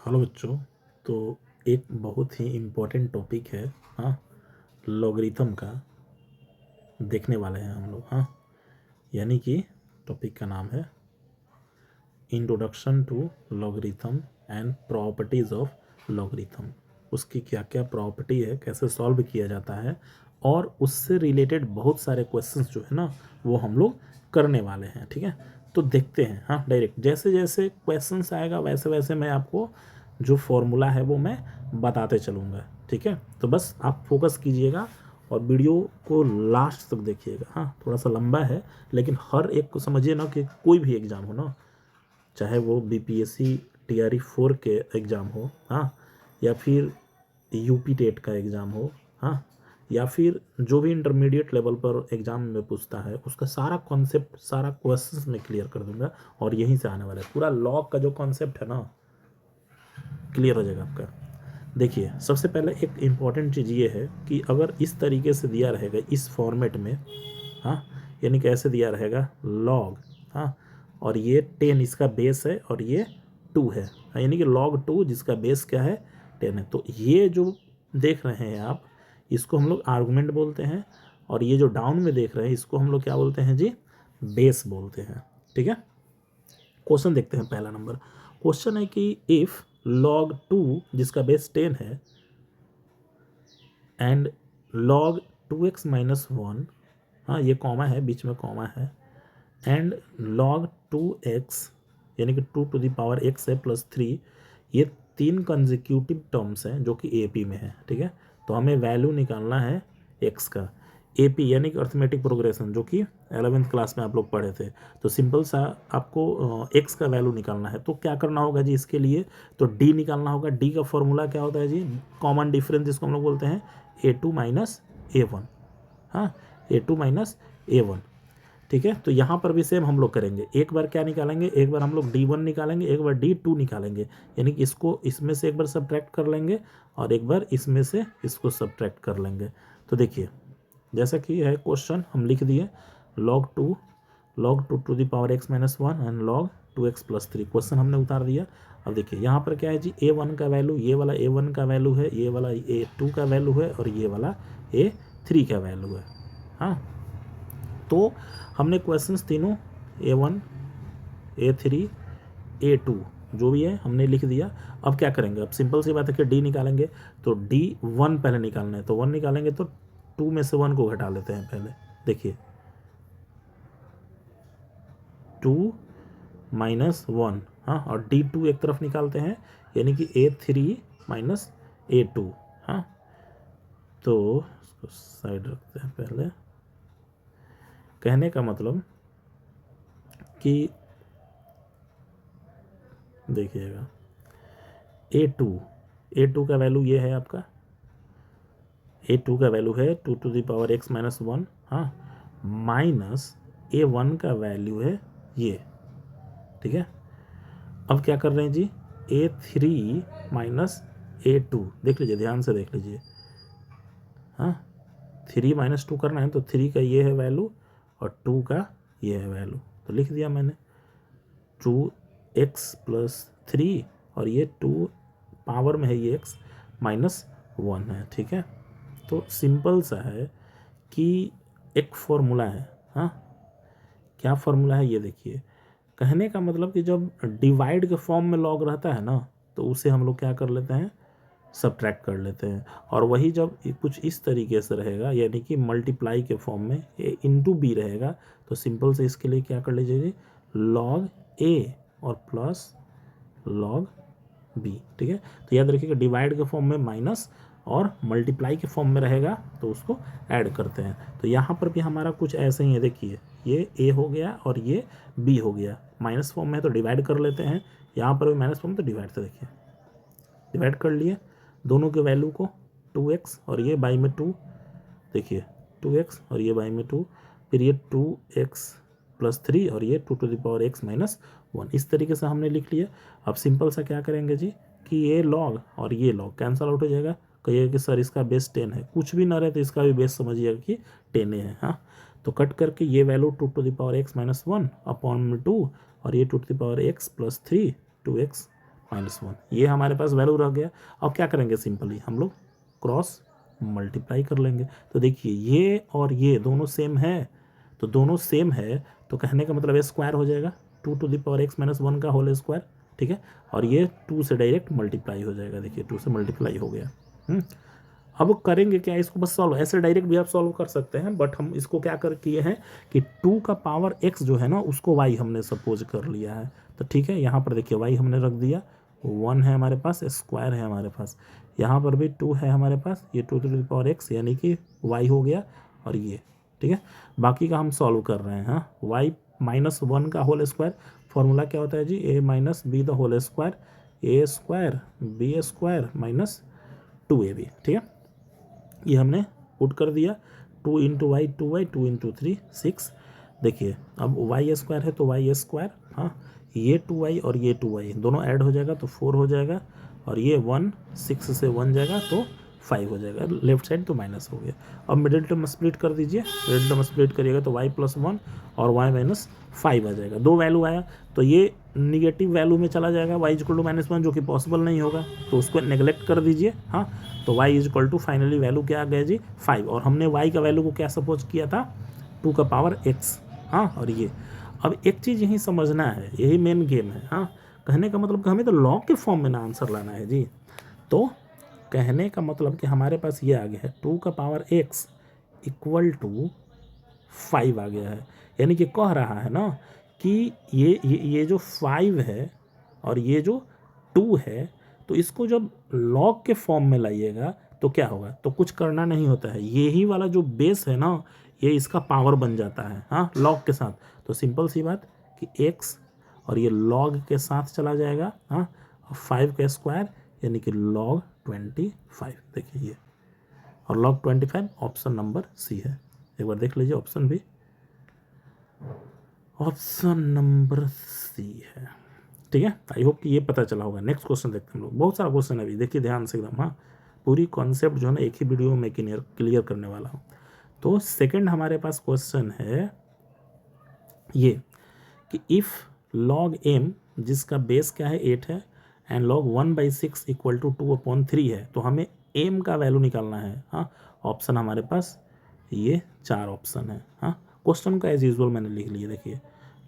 Hello बच्चों। तो एक बहुत ही इम्पोर्टेंट टॉपिक है, हाँ, लॉगरिथम का देखने वाले हैं हम लोग। हाँ, यानी कि टॉपिक का नाम है introduction to logarithm and properties of logarithm. उसकी क्या क्या प्रॉपर्टी है, कैसे सॉल्व किया जाता है, और उससे रिलेटेड बहुत सारे क्वेश्चंस जो है ना वो हम लोग करने वाले हैं। ठीक है, तो देखते हैं। हाँ, डायरेक्ट जैसे जैसे क्वेश्चंस आएगा वैसे वैसे मैं आपको जो फॉर्मूला है वो मैं बताते चलूँगा। ठीक है, तो बस आप फोकस कीजिएगा और वीडियो को लास्ट तक देखिएगा। हाँ, थोड़ा सा लंबा है लेकिन हर एक को समझिए ना कि कोई भी एग्ज़ाम हो ना, चाहे वो बीपीएससी टीआरई 4 के एग्ज़ाम हो, हाँ, या फिर यूपी टेट का एग्ज़ाम हो, हाँ, या फिर जो भी इंटरमीडिएट लेवल पर एग्ज़ाम में पूछता है उसका सारा कॉन्सेप्ट, सारा क्वेश्चंस मैं क्लियर कर दूंगा। और यहीं से आने वाला है पूरा लॉग का जो कॉन्सेप्ट है ना, क्लियर हो जाएगा आपका। देखिए, सबसे पहले एक इम्पॉर्टेंट चीज़ ये है कि अगर इस तरीके से दिया रहेगा इस फॉर्मेट में, हाँ, यानी कि ऐसे दिया रहेगा लॉग, हाँ, और ये 10 इसका बेस है और ये 2 है, यानी कि log 2 जिसका बेस क्या है 10 है। तो ये जो देख रहे हैं आप, इसको हम लोग आर्गुमेंट बोलते हैं, और ये जो डाउन में देख रहे हैं इसको हम लोग क्या बोलते हैं जी, बेस बोलते हैं। ठीक है, क्वेश्चन देखते हैं। पहला नंबर क्वेश्चन है कि इफ़ log 2 जिसका बेस 10 है एंड log 2x माइनस 1, हाँ, ये कॉमा है, बीच में कॉमा है, एंड log 2x यानी कि 2 टू द पावर x है प्लस 3, ये 3 कंजिक्यूटिव टर्म्स हैं जो कि AP में है। ठीक है, तो हमें वैल्यू निकालना है x का। AP यानी कि अर्थमेटिक प्रोग्रेशन, जो कि 11th क्लास में आप लोग पढ़े थे। तो सिंपल सा आपको x का वैल्यू निकालना है। तो क्या करना होगा जी इसके लिए, तो d निकालना होगा। d का फॉर्मूला क्या होता है जी, कॉमन डिफरेंस जिसको हम लोग बोलते हैं A2 माइनस A1। हाँ, A2 माइनस A1। ठीक है, तो यहाँ पर भी सेम हम लोग करेंगे। एक बार क्या निकालेंगे, एक बार हम लोग D1 निकालेंगे, एक बार D2 निकालेंगे, यानी कि इसको इसमें से एक बार सब्ट्रैक्ट कर लेंगे और एक बार इसमें से इसको सब्ट्रैक्ट कर लेंगे। तो देखिए, जैसा कि है क्वेश्चन हम लिख दिए, log 2 to the power x minus 1 and log 2x plus 3, question हमने उतार दिया। अब देखिए यहाँ पर क्या है जी, A1 का वैल्यू, ये वाला A1 का वैल्यू है, ये वाला A2 का वैल्यू है, और ये वाला A3 का वैल्यू है। हाँ, तो हमने क्वेश्चंस तीनों A1, A3, A2 जो भी है हमने लिख दिया। अब क्या करेंगे, अब सिंपल सी बात है कि D निकालेंगे। तो D1 पहले निकालना है, तो 1 निकालेंगे तो 2 में से 1 को घटा लेते हैं पहले। देखिए 2 माइनस 1, हाँ, और D2 एक तरफ निकालते हैं, यानी कि A3 माइनस A2। हाँ, तो इसको साइड रखते हैं पहले। कहने का मतलब कि देखिएगा A2 का वैल्यू ये है आपका, A2 का वैल्यू है 2 to the power x minus 1, हाँ, माइनस A1 का वैल्यू है ये। ठीक है, अब क्या कर रहे हैं जी, A3 माइनस A2, देख लीजिए, ध्यान से देख लीजिए। हाँ, 3 माइनस 2 करना है, तो 3 का ये है वैल्यू और 2 का ये है वैल्यू, तो लिख दिया मैंने 2x प्लस 3, और ये 2 पावर में है, ये x माइनस 1 है। ठीक है, तो सिंपल सा है कि एक फॉर्मूला है। हाँ, क्या फॉर्मूला है ये देखिए। कहने का मतलब कि जब डिवाइड के फॉर्म में लॉग रहता है ना, तो उसे हम लोग क्या कर लेते हैं, सब्ट्रैक्ट कर लेते हैं। और वही जब कुछ इस तरीके से रहेगा, यानी कि मल्टीप्लाई के फॉर्म में ए इंटू बी रहेगा, तो सिंपल से इसके लिए क्या कर लीजिए, लॉग ए और प्लस लॉग बी। ठीक है, तो याद रखिएगा डिवाइड के फॉर्म में माइनस और मल्टीप्लाई के फॉर्म में रहेगा तो उसको ऐड करते हैं। तो यहाँ पर भी हमारा कुछ ऐसे ही है, देखिए ये ए हो गया और ये बी हो गया, माइनस फॉर्म में है तो डिवाइड कर लेते हैं, यहाँ पर भी माइनस फॉर्म तो डिवाइड, तो देखिए डिवाइड कर लिए दोनों के वैल्यू को, 2x और ये बाई में 2, देखिए 2x और ये बाई में 2, फिर ये 2x प्लस 3 और ये 2 to the power x minus 1, इस तरीके से हमने लिख लिया। अब सिंपल सा क्या करेंगे जी कि ये लॉग और ये लॉग कैंसिल आउट हो जाएगा। कहिएगा कि सर इसका बेस 10 है, कुछ भी ना रहे तो इसका भी बेस समझिएगा कि 10 है। हाँ, तो कट करके ये value 2 to the power x minus 1 upon में 2, और ये 2 to the power x plus 3 2x -1, ये हमारे पास वैल्यू रह गया। अब क्या करेंगे, सिंपली हम लोग क्रॉस मल्टीप्लाई कर लेंगे। तो देखिए ये और ये दोनों सेम है, तो दोनों सेम है तो कहने का मतलब स्क्वायर हो जाएगा 2x-1 का होल स्क्वायर, ठीक है। और ये 2 से डायरेक्ट मल्टीप्लाई हो जाएगा, देखिए 2 से मल्टीप्लाई हो गया। अब करेंगे क्या, इसको बस सॉल्व, ऐसे डायरेक्ट भी आप सॉल्व कर सकते हैं, बट हम इसको क्या कर किए हैं कि 2 का पावर x जो है ना उसको y हमने सपोज कर लिया है। तो ठीक है, यहाँ पर देखिए y हमने रख दिया, 1 है हमारे पास, स्क्वायर है हमारे पास, यहाँ पर भी 2 है हमारे पास, ये 2 टू द पावर x यानी कि y हो गया, और ये ठीक है। बाकी का हम सॉल्व कर रहे हैं। हाँ, y-1 का होल स्क्वायर, फॉर्मूला क्या होता है जी, a minus b the whole square, a square b square minus 2ab, ठीक है। ये हमने पुट कर दिया, 2 इंटू वाई 2y, 2 इंटू 3 6। देखिए अब वाई स्क्वायर है तो वाई स्क्वायर, हाँ, ये 2y और ये 2y दोनों ऐड हो जाएगा तो 4 हो जाएगा, और ये 1 6 से 1 जाएगा तो 5 हो जाएगा, लेफ्ट साइड तो माइनस हो गया। अब मिडिल टर्म स्प्लिट कर दीजिए, मिडिल टर्म स्प्लिट करिएगा तो y+1 और y-5 आ जाएगा। दो वैल्यू आया तो ये निगेटिव वैल्यू में चला जाएगा, y=-1 जो कि पॉसिबल नहीं होगा, तो उसको नेगलेक्ट कर दीजिए। हाँ, तो y फाइनली वैल्यू क्या आ गया जी 5, और हमने y का वैल्यू को क्या सपोज किया था 2 का पावर x। हाँ, और ये अब एक चीज़ यही समझना है, यही मेन गेम है। हाँ, कहने का मतलब कि हमें तो लॉग के फॉर्म में ना आंसर लाना है जी। तो कहने का मतलब कि हमारे पास ये आ गया है 2 का पावर x इक्वल टू 5 आ गया है, यानी कि कह रहा है ना कि ये जो 5 है और ये जो 2 है, तो इसको जब लॉग के फॉर्म में लाइएगा तो क्या होगा, तो कुछ करना नहीं होता है, यही वाला जो बेस है ना ये इसका पावर बन जाता है। हाँ, लॉग के साथ, तो सिंपल सी बात कि x और ये लॉग के साथ चला जाएगा। हाँ, 5 का स्क्वायर यानी कि log 25, देखिए ये, और log 25 ऑप्शन नंबर सी है। एक बार देख लीजिए ऑप्शन भी, ऑप्शन नंबर सी है, ठीक है। आई होप कि ये पता चला होगा। नेक्स्ट क्वेश्चन देखते हैं हम लोग, बहुत सारा क्वेश्चन है अभी, देखिए ध्यान से एकदम। हाँ, पूरी कॉन्सेप्ट जो है ना एक ही वीडियो में क्लियर करने वाला हूँ। तो सेकंड हमारे पास क्वेश्चन है ये कि इफ़ log m जिसका बेस क्या है 8 है एंड log 1/6 इक्वल टू 2/3 है, तो हमें m का वैल्यू निकालना है। हाँ, ऑप्शन हमारे पास ये 4 ऑप्शन है। हाँ, क्वेश्चन का एज यूजुअल मैंने लिख लिया, देखिए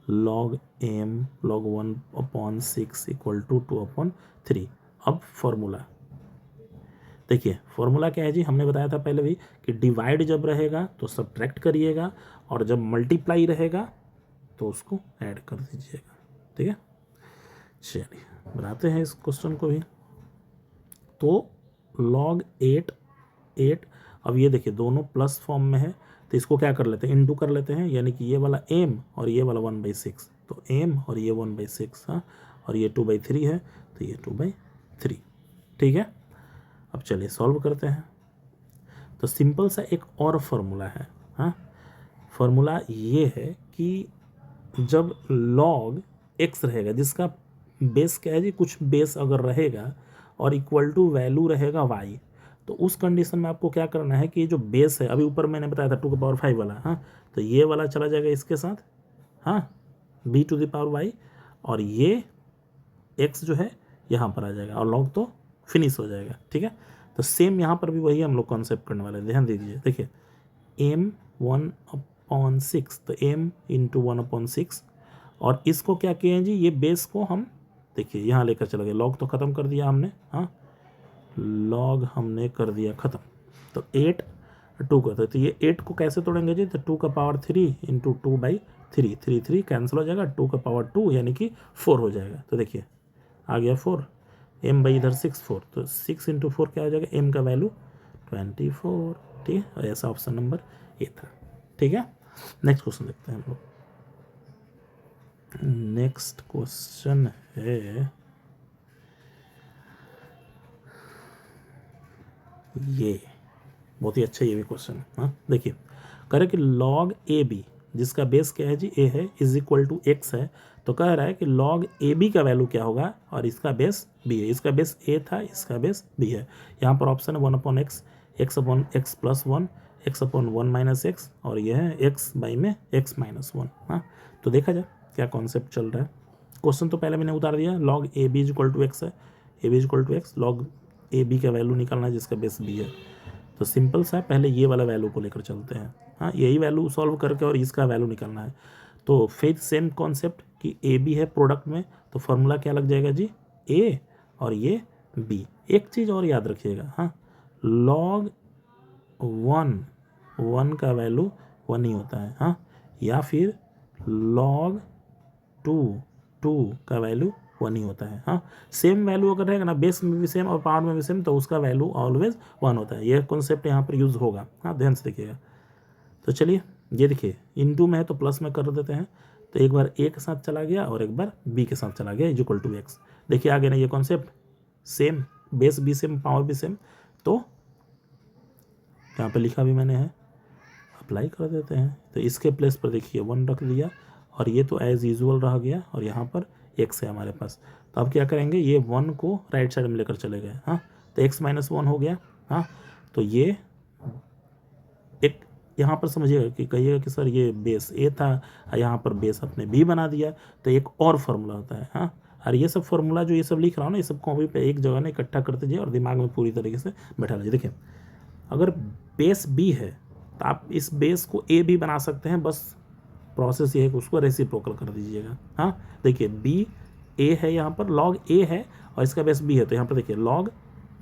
log m log 1/6 equal to 2/3। अब फॉर्मूला देखिए, फॉर्मूला क्या है जी, हमने बताया था पहले भी कि डिवाइड जब रहेगा तो सब्ट्रैक्ट करिएगा, और जब मल्टीप्लाई रहेगा तो उसको ऐड कर दीजिएगा, ठीक है। चलिए बनाते हैं इस क्वेश्चन को भी। तो log 8, अब ये देखिए दोनों प्लस फॉर्म में है, तो इसको क्या कर लेते हैं, इनटू कर लेते हैं, यानी कि ये वाला m और ये वाला 1/6, तो m और ये 1/6। हाँ, और ये 2/3 है तो ये 2/3, ठीक है। अब चलिए सॉल्व करते हैं। तो सिंपल सा एक और फॉर्मूला है। हाँ, फॉर्मूला ये है कि जब log x रहेगा जिसका बेस क्या है जी, कुछ बेस अगर रहेगा और इक्वल टू वैल्यू रहेगा y, तो उस कंडीशन में आपको क्या करना है कि जो बेस है, अभी ऊपर मैंने बताया था 2 का पावर 5 वाला, हाँ, तो ये वाला चला जाएगा इसके साथ, हाँ, b to the power y, और ये x जो है यहाँ पर आ जाएगा, और log तो फिनिश हो जाएगा, ठीक है। तो सेम यहाँ पर भी वही हम लोग कॉन्सेप्ट करने वाले हैं, ध्यान दीजिए। देखिए m 1/6, तो m इंटू 1/6, और इसको क्या किए हैं जी, ये बेस को हम देखिए यहाँ लेकर चले गए, लॉग तो ख़त्म कर दिया हमने। हाँ, लॉग हमने कर दिया ख़त्म, तो 8 2 का, तो ये 8 को कैसे तोड़ेंगे जी, तो 2 का पावर 3 इंटू 2/3, 3 कैंसिल हो जाएगा, 2 का पावर 2 यानी कि 4 हो जाएगा। तो देखिए आ गया 4, m बाई इधर 6 4, तो 6 इंटू 4 क्या हो जाएगा, m का वैल्यू 24, ठीक है। और ऐसा ऑप्शन नंबर ए था, ठीक है। नेक्स्ट क्वेश्चन देखते हैं हम लोग। नेक्स्ट क्वेश्चन है ये, बहुत ही अच्छा ये भी क्वेश्चन है। हाँ, देखिए कह रहे कि log AB जिसका बेस क्या है जी a है इज इक्वल टू x है, तो कह रहा है कि log AB का वैल्यू क्या होगा, और इसका बेस b है, इसका बेस a था, इसका बेस b है। यहाँ पर ऑप्शन है 1/x, x/x+1, x/1 - x, और यह है x बाई में x-1। हाँ, तो देखा जाए क्या कॉन्सेप्ट चल रहा है। क्वेश्चन तो पहले मैंने उतार दिया, log A B is equal to X है, A B is equal to X, log A B का वैल्यू निकालना है जिसका बेस बी है। तो सिंपल सा पहले ये वाला वैल्यू को लेकर चलते हैं, हाँ यही वैल्यू सॉल्व करके और इसका वैल्यू निकालना है। तो फिर सेम कॉन्सेप्ट कि ए बी है प्रोडक्ट में, तो फॉर्मूला क्या लग जाएगा जी, ए और ये बी। एक चीज़ और याद रखिएगा, हाँ लॉग वन का वैल्यू 1 ही होता है, हाँ, या फिर लॉग टू का वैल्यू 1 ही होता है, हाँ। सेम वैल्यू अगर रहेगा ना, बेस में भी सेम और पावर में भी सेम, तो उसका वैल्यू ऑलवेज 1 होता है। यह कॉन्सेप्ट यहाँ पर यूज़ होगा, हाँ ध्यान से देखिएगा। तो चलिए ये देखिए इनटू में है तो प्लस में कर देते हैं, तो एक बार ए के साथ चला गया और एक बार बी के साथ चला गया, इज इक्वल टू एक्स। देखिए आगे ना ये कॉन्सेप्ट सेम, बेस भी सेम, पावर भी सेम, तो यहाँ पे लिखा भी मैंने है, अप्लाई कर देते हैं। तो इसके प्लेस पर देखिए 1 रख दिया और ये तो एज यूजुअल रह गया और यहाँ पर एक्स है हमारे पास। तो अब क्या करेंगे, ये 1 को राइट साइड में लेकर चले गए, हाँ, तो x माइनस 1 हो गया, हाँ। तो ये एक यहाँ पर समझिएगा कि कहिएगा कि सर ये बेस ए था, यहाँ पर बेस अपने बी बना दिया, तो एक और फार्मूला होता है, हाँ। और ये सब फार्मूला जो ये सब लिख रहा हूँ ना, ये सब कॉपी पे एक जगह ना इकट्ठा करते जाइए और दिमाग में पूरी तरीके से बैठा लीजिए। देखिए अगर बेस बी है तो आप इस बेस को ए भी बना सकते हैं, बस प्रोसेस ये है कि उसको रेसिप्रोकल कर दीजिएगा, हाँ। देखिए बी ए है, यहाँ पर लॉग ए है और इसका बेस बी है, तो यहाँ पर देखिए लॉग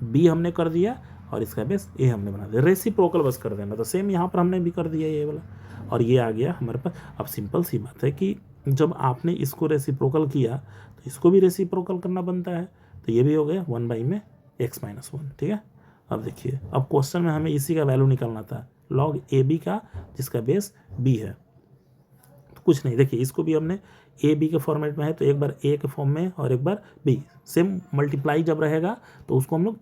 बी हमने कर दिया और इसका बेस ए हमने बना दिया, रेसिप्रोकल बस कर देना। तो सेम यहाँ पर हमने भी कर दिया ये वाला, और ये आ गया हमारे पास। अब सिंपल सी बात है कि जब आपने इसको रेसिप्रोकल किया तो इसको भी रेसिप्रोकल करना बनता है, तो ये भी हो गया 1 बाई में x माइनस 1, ठीक है। अब देखिए अब क्वेश्चन में हमें इसी का वैल्यू निकालना था, लॉग ए बी का जिसका बेस बी है। तो कुछ नहीं, देखिए इसको भी हमने ए बी के फॉर्मेट में है, तो एक बार ए के फॉर्म में और एक बार बी, सेम मल्टीप्लाई जब रहेगा तो उसको हम लोग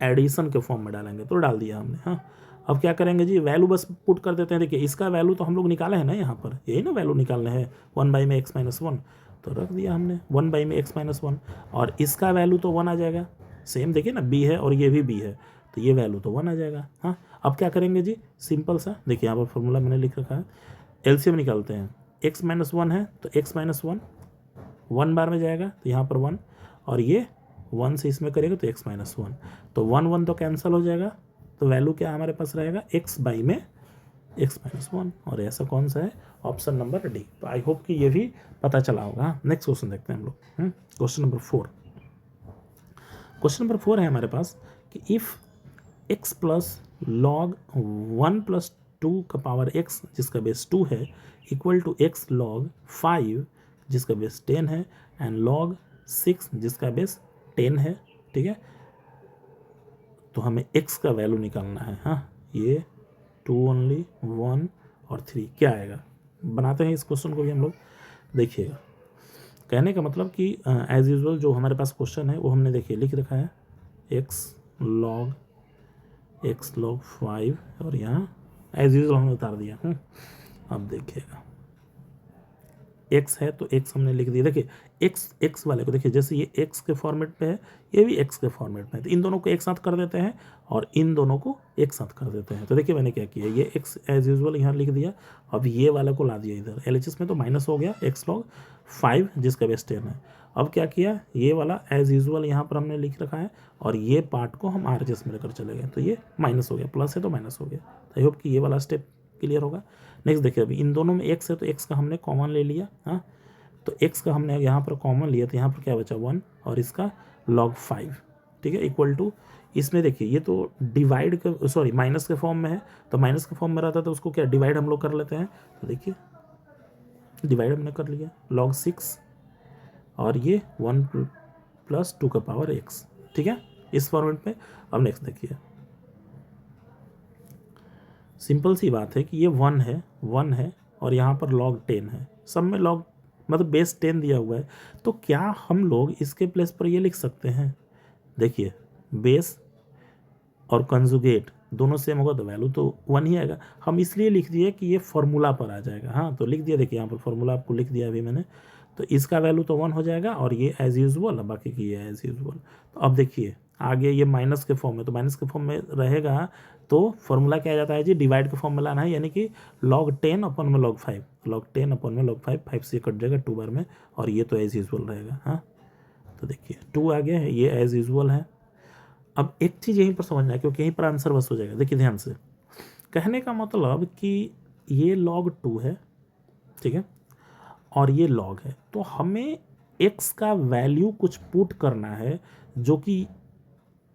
एडिशन के फॉर्म में डालेंगे, तो डाल दिया हमने, हाँ। अब क्या करेंगे जी, वैल्यू बस पुट कर देते हैं। देखिए इसका वैल्यू तो हम लोग निकाले हैं ना, यहाँ पर यही ना वैल्यू निकालने हैं, 1 बाई में x माइनस 1, तो रख दिया हमने 1 बाई में x माइनस 1, और इसका वैल्यू तो 1 आ जाएगा। सेम देखिए ना, b है और ये भी b है, तो ये वैल्यू तो 1 आ जाएगा, हाँ। अब क्या करेंगे जी, सिंपल सा देखिए यहाँ पर फॉर्मूला मैंने लिख रखा है, एलसीएम निकालते हैं। x माइनस 1 है तो x माइनस 1 बार में जाएगा, तो यहाँ पर 1, और ये 1 से इसमें करेगा तो x माइनस 1, तो 1 तो कैंसिल हो जाएगा, तो वैल्यू क्या हमारे पास रहेगा, x बाई में x माइनस 1, और ऐसा कौन सा है, ऑप्शन नंबर डी। तो आई होप कि ये भी पता चला होगा। नेक्स्ट क्वेश्चन देखते हैं हम लोग, क्वेश्चन नंबर 4। क्वेश्चन नंबर 4 है हमारे पास कि if x plus log 1 plus 2 का पावर x जिसका बेस 2 है इक्वल टू x लॉग 5 जिसका बेस 10 है एंड लॉग 6 जिसका बेस 10 है, ठीक है। तो हमें x का वैल्यू निकालना है, हाँ, ये 2 ओनली 1 और 3 क्या आएगा, बनाते हैं इस क्वेश्चन को भी हम लोग। देखिएगा कहने का मतलब कि एज यूजुअल जो हमारे पास क्वेश्चन है वो हमने देखिए लिख रखा है, x लॉग 5 और यहाँ एज यूजुअल हमने उतार दिया। अब देखिएगा x है तो x हमने लिख दिया। देखिए x वाले को देखिए, जैसे ये x के फॉर्मेट पे है, ये भी x के फॉर्मेट में है, तो इन दोनों को एक साथ कर देते हैं और इन दोनों को एक साथ कर देते हैं। तो देखिए मैंने क्या किया, ये x एज यूजुअल यहाँ लिख दिया, अब ये वाले को ला दिया इधर LHS में, तो माइनस हो गया x लॉग 5 जिसका बेस 10 है। अब क्या किया, ये वाला एज यूजुअल यहाँ पर हमने लिख रखा है और ये पार्ट को हम RHS में लेकर चले गए, तो ये माइनस हो गया, प्लस है तो माइनस हो गया। तो आई होप कि ये वाला स्टेप क्लियर होगा। नेक्स्ट देखिए, अभी इन दोनों में x है तो x का हमने कॉमन ले लिया, हाँ, तो x का हमने यहाँ पर कॉमन लिया, तो यहाँ पर क्या बचा 1 और इसका log 5, ठीक है, इक्वल टू इसमें देखिए ये तो डिवाइड के सॉरी माइनस के फॉर्म में है, तो माइनस के फॉर्म में रहता है तो उसको क्या डिवाइड हम लोग कर लेते हैं। तो देखिए डिवाइड हमने कर लिया, log 6 और ये 1 प्लस 2 का पावर x, ठीक है, इस फॉर्मेट में। अब नेक्स्ट देखिए, सिंपल सी बात है कि ये 1 है और यहाँ पर log 10 है, सब में log मतलब बेस 10 दिया हुआ है, तो क्या हम लोग इसके प्लेस पर ये लिख सकते हैं, देखिए बेस और कंजुगेट दोनों सेम होगा तो वैल्यू तो 1 ही आएगा। हम इसलिए लिख दिए कि ये फॉर्मूला पर आ जाएगा, हाँ, तो लिख दिया, देखिए यहाँ पर फॉर्मूला आपको लिख दिया अभी मैंने, तो इसका वैल्यू तो 1 हो जाएगा और ये एज यूजुअल, बाकी की ये एज यूजुअल। तो अब देखिए आगे ये माइनस के फॉर्म में, तो माइनस के फॉर्म में रहेगा तो फॉर्मूला क्या आ जाता है जी, डिवाइड का फॉर्म में लाना है, यानी कि log 10 अपन में log 5, log 10 अपन में log 5, 5 से कट जाएगा 2 बार में, और ये तो एज यूजल रहेगा। हाँ, तो देखिए 2 आ गया है, ये एज यूजल है। अब एक चीज़ यहीं पर समझना है, क्योंकि यहीं पर आंसर बस हो जाएगा। देखिए ध्यान से, कहने का मतलब कि ये log 2 है, ठीक है, और ये log है, तो हमें x का वैल्यू कुछ पुट करना है जो कि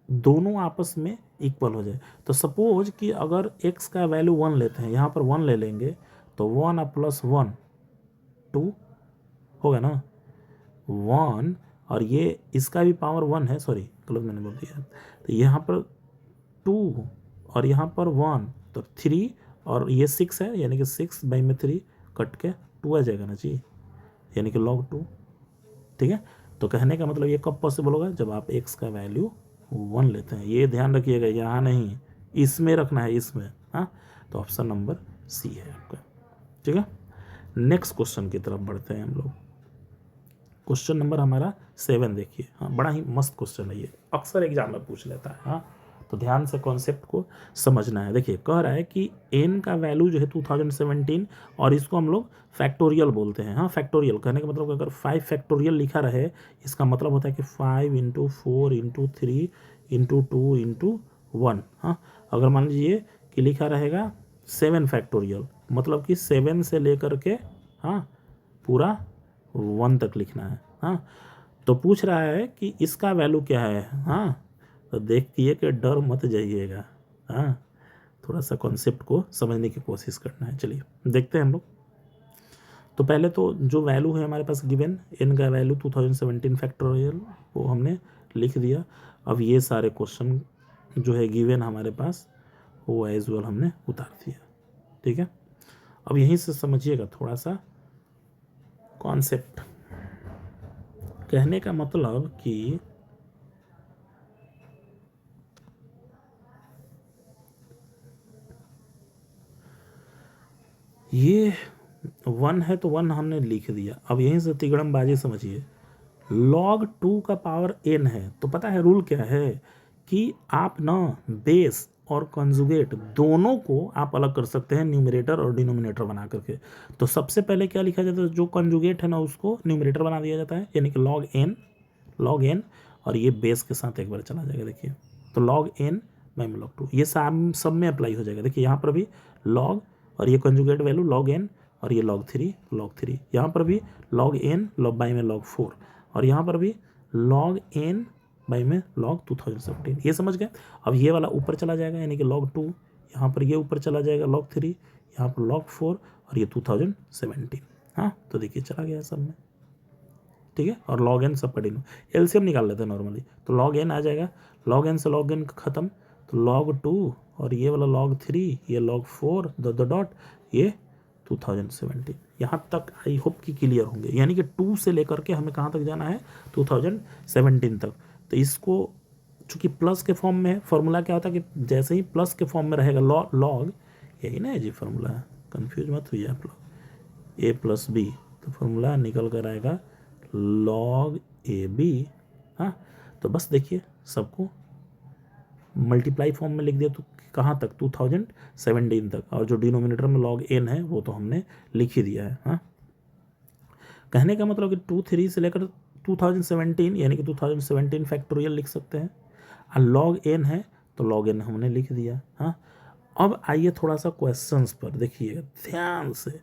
दोनों आपस में इक्वल हो जाए। तो सपोज कि अगर x का वैल्यू 1 लेते हैं, यहाँ पर 1 ले लेंगे, तो 1 प्लस 1 2 होगा ना, 1, और ये इसका भी पावर 1 है, सॉरी गलत मैंने बोल दिया। तो यहाँ पर 2 और यहाँ पर 1, तो 3, और ये 6 है, यानी कि 6 बाई में 3 कट के 2 आ जाएगा ना जी, यानी कि log 2, ठीक है। तो कहने का मतलब ये कब पॉसिबल होगा, जब आप x का वैल्यू 1 लेते हैं। ये ध्यान रखिएगा, यहाँ नहीं, इसमें रखना है, इसमें। हाँ, तो ऑप्शन नंबर सी है आपका, ठीक है। नेक्स्ट क्वेश्चन की तरफ बढ़ते हैं हम लोग। क्वेश्चन नंबर हमारा 7 देखिए। हाँ, बड़ा ही मस्त क्वेश्चन है ये, अक्सर एग्जाम में पूछ लेता है। हाँ, तो ध्यान से कॉन्सेप्ट को समझना है। देखिए कह रहा है कि n का वैल्यू जो है 2017, और इसको हम लोग फैक्टोरियल बोलते हैं। हाँ, फैक्टोरियल कहने का मतलब अगर 5 फैक्टोरियल लिखा रहे, इसका मतलब होता है कि 5 इंटू 4 इंटू 3 इंटू 2 इंटू 1। हाँ, अगर मान लीजिए कि लिखा रहेगा 7 फैक्टोरियल, मतलब कि 7 से लेकर के हाँ पूरा 1 तक लिखना है। हाँ, तो पूछ रहा है कि इसका वैल्यू क्या है। हाँ, तो देखिए कि डर मत जाइएगा। हाँ, थोड़ा सा कॉन्सेप्ट को समझने की कोशिश करना है। चलिए देखते हैं हम लोग। तो पहले तो जो वैल्यू है हमारे पास गिवन, n का वैल्यू 2017 फैक्टोरियल, वो हमने लिख दिया। अब ये सारे क्वेश्चन जो है गिवन हमारे पास, वो एज वेल हमने उतार दिया, ठीक है। अब यहीं से समझिएगा थोड़ा सा कॉन्सेप्ट। कहने का मतलब कि ये 1 है, तो 1 हमने लिख दिया। अब यहीं से तिगड़मबाजी समझिए, log 2 का पावर n है, तो पता है रूल क्या है कि आप ना बेस और कंजुगेट दोनों को आप अलग कर सकते हैं, न्यूमरेटर और डिनोमिनेटर बना करके। तो सबसे पहले क्या लिखा जाता है, जो कंजुगेट है ना उसको न्यूमरेटर बना दिया जाता है, यानी कि log n, और ये बेस के साथ एक बार चला जाएगा। देखिए तो log n बाई में log 2, ये सब में अप्लाई हो जाएगा। देखिए यहाँ पर भी log, और ये कंजुगेट वैल्यू log n, और ये log 3, यहाँ पर भी log n बाई में log 4, और यहाँ पर भी log n बाई में log 2017। ये समझ गए। अब ये वाला ऊपर चला जाएगा, यानी कि log 2, यहाँ पर ये ऊपर चला जाएगा log 3, यहाँ पर log 4, और ये 2017। हाँ, तो देखिए चला गया सब में, ठीक है। और log n सब कटिन्यू, एलसीएम निकाल लेते हैं नॉर्मली, तो log n आ जाएगा, log n से log n खत्म, तो log 2, और ये वाला log 3, ये log 4 डॉट, ये 2017। यहाँ तक आई होप कि क्लियर होंगे, यानी कि 2 से लेकर के हमें कहाँ तक जाना है, 2017 तक। तो इसको चूंकि प्लस के फॉर्म में है, फॉर्मूला क्या होता है कि जैसे ही प्लस के फॉर्म में रहेगा लॉग, यही ना है जी फॉर्मूला, कंफ्यूज मत हुई आप लोग, a प्लस बी, तो फॉर्मूला निकल कर आएगा log ए बी। हाँ, तो बस देखिए सबको मल्टीप्लाई फॉर्म में लिख दिया, तो कहाँ तक, 2017 तक, और जो डिनोमिनेटर में log n है वो तो हमने लिख ही दिया है। हाँ, कहने का मतलब कि 2 3 से लेकर 2017, यानी कि 2017 फैक्टोरियल लिख सकते हैं, और log n है तो log n हमने लिख दिया। हाँ, अब आइए थोड़ा सा क्वेश्चंस पर देखिए ध्यान से।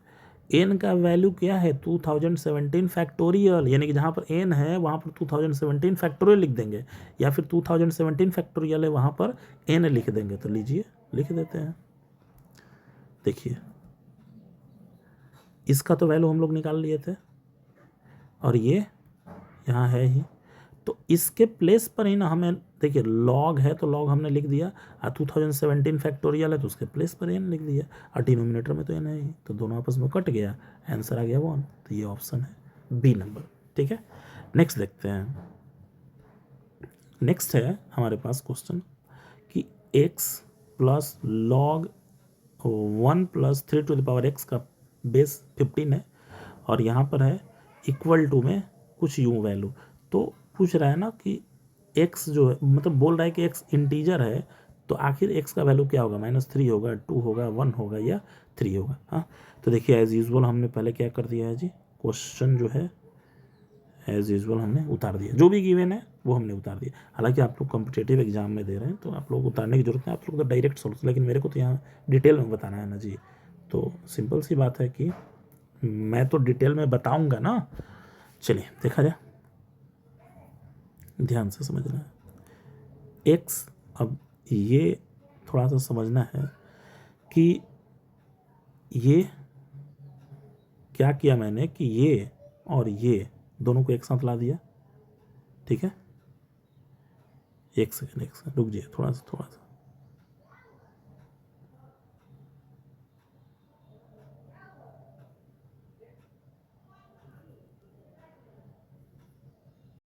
n का वैल्यू क्या है, 2017 फैक्टोरियल, यानी कि जहाँ पर n है वहाँ पर 2017 फैक्टोरियल लिख देंगे, या फिर 2017 फैक्टोरियल है वहाँ पर n लिख देंगे। तो लीजिए लिख देते हैं। देखिए इसका तो वैल्यू हम लोग निकाल लिए थे, और ये यहाँ है ही, तो इसके प्लेस पर ही ना हमें, देखिए log है तो log हमने लिख दिया, और 2017 फैक्टोरियल है तो उसके प्लेस पर n लिख दिया, और डिनोमिनेटर में तो n है ही, तो दोनों आपस में कट गया, आंसर आ गया 1। तो ये ऑप्शन है बी नंबर, ठीक है। नेक्स्ट देखते हैं। नेक्स्ट है हमारे पास क्वेश्चन कि x plus log 1 plus 3 to the power x का बेस 15 है, और यहाँ पर है इक्वल टू में कुछ यूं वैल्यू। तो पूछ रहा है ना कि x जो है, मतलब बोल रहा है कि x इंटीजर है, तो आखिर x का वैल्यू क्या होगा, -3 होगा, 2 होगा, 1 होगा या 3 होगा। हाँ, तो देखिए एज यूजुअल हमने पहले क्या कर दिया है जी, क्वेश्चन जो है एज यूजुअल हमने उतार दिया, जो भी गिवन है वो हमने उतार दिया। हालांकि आप लोग कॉम्पिटेटिव एग्जाम में दे रहे हैं तो आप लोग उतारने की जरूरत नहीं, आप लोग तो डायरेक्ट सोल्यूशन, लेकिन मेरे को तो यहाँ डिटेल में बताना है ना जी। तो सिंपल सी बात है कि मैं तो डिटेल में बताऊंगा ना। चलिए देखा जाए, ध्यान से समझना है एक्स। अब ये थोड़ा सा समझना है कि ये क्या किया मैंने कि ये और ये दोनों को एक साथ ला दिया, ठीक है। एक सेकंड रुक जाइए, थोड़ा सा